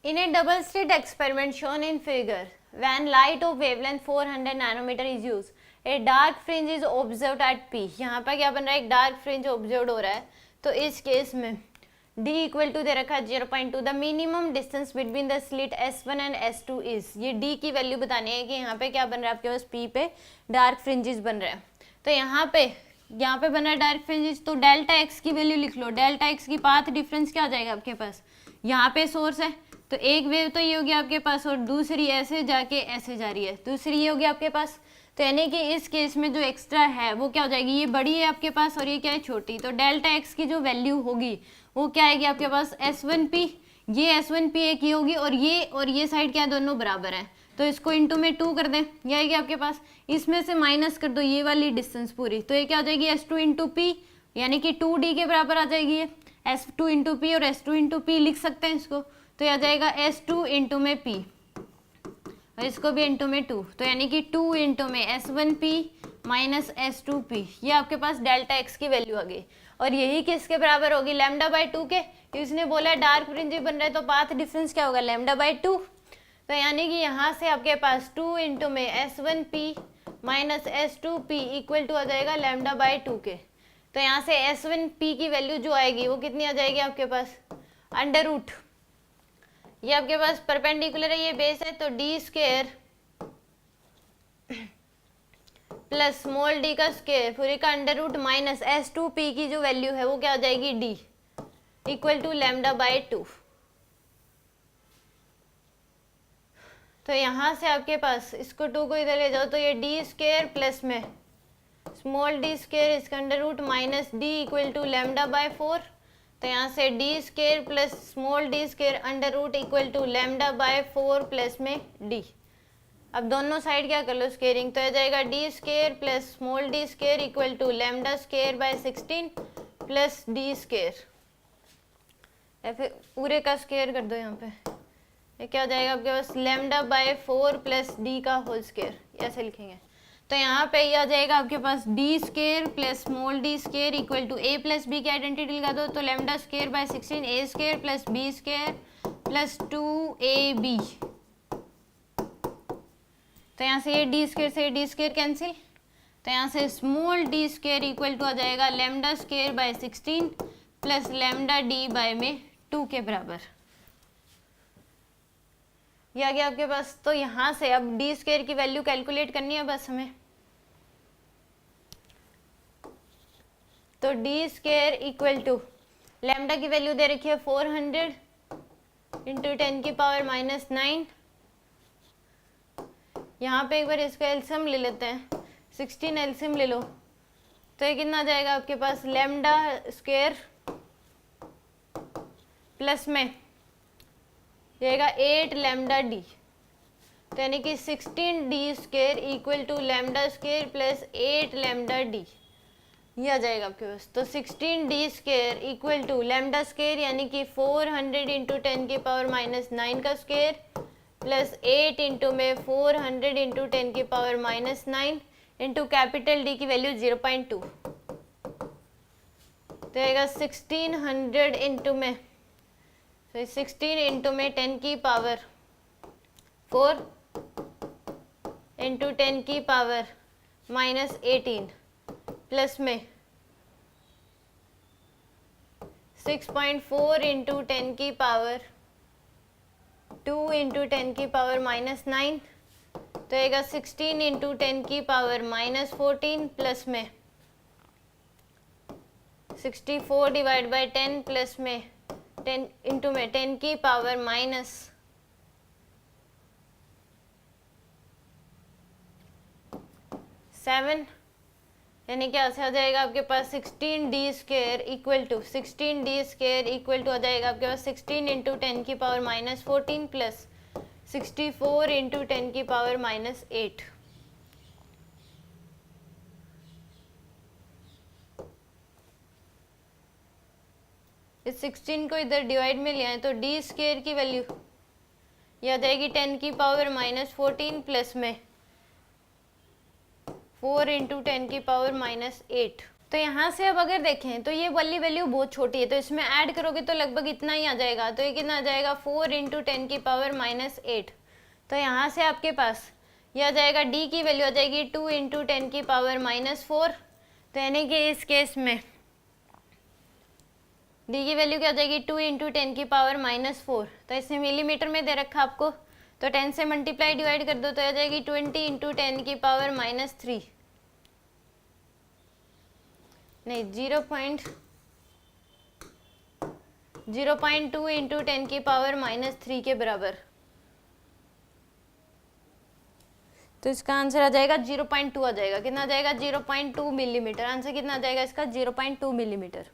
In a double slit experiment shown in figure, when light of wavelength 400 nanometer is used, a dark fringe is observed at P. यहाँ पर क्या बन रहा है, एक dark fringe observe हो रहा है. तो इस केस में D इक्वल टू दे रखा है 0.2. The minimum distance between the slit S1 and S2 is, ये D की वैल्यू बतानी है कि यहाँ पे क्या बन रहा है आपके पास P पे डार्क फ्रिंजेस बन रहे हैं. तो यहाँ पे बन रहा है डार्क फ्रिंजेस. तो डेल्टा एक्स की वैल्यू लिख लो. डेल्टा एक्स की पाथ डिफरेंस क्या आ जाएगा आपके पास, यहाँ पे सोर्स है तो एक वेव तो ये होगी आपके पास और दूसरी ऐसे जाके ऐसे जा रही है, दूसरी ये होगी आपके पास. तो यानी कि इस केस में जो एक्स्ट्रा है वो क्या हो जाएगी, ये बड़ी है आपके पास और ये क्या है छोटी. तो डेल्टा एक्स की जो वैल्यू होगी वो क्या आएगी आपके पास S1P. ये S1P एक ही होगी और ये साइड क्या है, दोनों बराबर है. तो इसको इंटू में 2 कर दें, ये आएगी आपके पास. इसमें से माइनस कर दो ये वाली डिस्टेंस पूरी, तो ये क्या हो जाएगी S2 इंटू पी, यानी कि 2D के बराबर आ जाएगी ये. S2 इंटू पी और S2 इंटू पी लिख सकते हैं इसको. तो आ जाएगा S2 इंटू में P और इसको भी इंटू में 2. तो यानी कि 2 इंटू में S1P माइनस S2P, ये आपके पास डेल्टा एक्स की वैल्यू आ गई. और यही किसके बराबर होगी, लैम्डा बाई 2 के. इसने बोला डार्क फ्रिंज बन रहा है तो पाथ डिफरेंस क्या होगा, लैम्डा बाई 2. तो यानी कि यहाँ से आपके पास 2 इंटू में S1P minus S2P equal to आ जाएगा लैम्डा बाई 2 के. तो यहाँ से S1P की वैल्यू जो आएगी वो कितनी आ जाएगी आपके पास, अंडर रूट, ये आपके पास परपेंडिकुलर है, ये बेस है तो D square plus small D का स्क्वायर पूरे का अंडर रूट माइनस S2P की जो वैल्यू है वो क्या आ जाएगी D equal to lambda by 2. तो यहाँ से आपके पास इसको 2 को इधर ले जाओ तो ये डी स्क्वायर प्लस में स्मॉल डी स्क्वायर इसका under root minus D equal to lambda by 4. तो यहाँ से D square plus small D square under root equal to lambda by 4 plus में डी. अब दोनों साइड क्या कर लो स्क्वेयरिंग, तो आ जाएगा D square plus small D square equal to lambda square by 16 plus D square, या फिर पूरे का स्क्वायर कर दो यहाँ पे. ये क्या हो जाएगा आपके पास लैम्डा बाय 4 प्लस डी का होल स्क्वायर, ऐसे लिखेंगे. तो यहाँ पे ये आ जाएगा आपके पास D square plus small D square equal to A plus B की आइडेंटिटी लगा दो तो lambda square by 16 A square plus B square plus 2ab. तो यहाँ से ये डी स्क्वायर से डी स्क्वायर कैंसिल, तो यहाँ से small D square equal to आ जाएगा lambda square by 16 plus lambda D by में 2 के बराबर. ये आ गया आपके पास. तो यहाँ से अब डी स्क्वायर की वैल्यू कैलकुलेट करनी है बस हमें. तो D square equal to lambda की वैल्यू दे रखी है 400 इंटू 10 की पावर माइनस 9. यहाँ पे एक बार इसका एलसीएम ले लेते हैं, 16 एलसीएम ले लो. तो ये कितना आ जाएगा आपके पास लैम्डा स्क्वायर प्लस में जाएगा 8 लैम्डा डी. तो यानी कि 16 D square equal to lambda square plus 8 lambda D, ये आ जाएगा आपके पास. तो 16 D square equal to lambda square यानी कि 400 इंटू 10 की पावर माइनस 9 का स्क्वायर प्लस 8 इंटू में 400 इंटू 10 की power minus 9 into capital D की वैल्यू 0.2. तो आएगा 1600 इंटू में 16 इंटू में 10 की पावर 4 इंटू 10 की पावर माइनस 18 प्लस में 6.4 इंटू 10 की पावर 2 इंटू 10 की पावर माइनस 9. तो आएगा 16 इंटू 10 की पावर माइनस 14 प्लस में 64 डिवाइड बाई 10 प्लस में 10 इंटू में 10 की पावर माइनस 7, यानी क्या आ जाएगा आपके पास 16 D square equal to 16 D square equal to आ जाएगा आपके पास 16 इंटू 10 की पावर माइनस 14 प्लस 64 इंटू 10 की पावर माइनस 8. इस 16 को इधर डिवाइड में ले आए तो डी स्क्वायर की वैल्यू ये आ जाएगी 10 की पावर माइनस 14 प्लस में 4 इंटू 10 की पावर माइनस 8. तो यहाँ से अब अगर देखें तो ये वाली वैल्यू बहुत छोटी है, तो इसमें ऐड करोगे तो लगभग इतना ही आ जाएगा। तो ये कितना आ जाएगा 4 × 10⁻⁻8। तो यहाँ से आपके पास ये आ जाएगा d की वैल्यू आ जाएगी 2 × 10⁻⁻4। तो यानी कि इस केस में d की वैल्यू क्या आ जाएगी 2 × 10⁻⁻4। तो इसमें मिलीमीटर में दे रखा आपको, तो 10 से मल्टीप्लाई डिवाइड कर दो तो आ जाएगी 20 × 10⁻³ नहीं 0.2 × 10⁻³ के बराबर। तो इसका आंसर आ जाएगा 0.2 आ जाएगा। कितना आ जाएगा 0.2 मिलीमीटर। आंसर कितना आ जाएगा इसका 0.2 मिलीमीटर।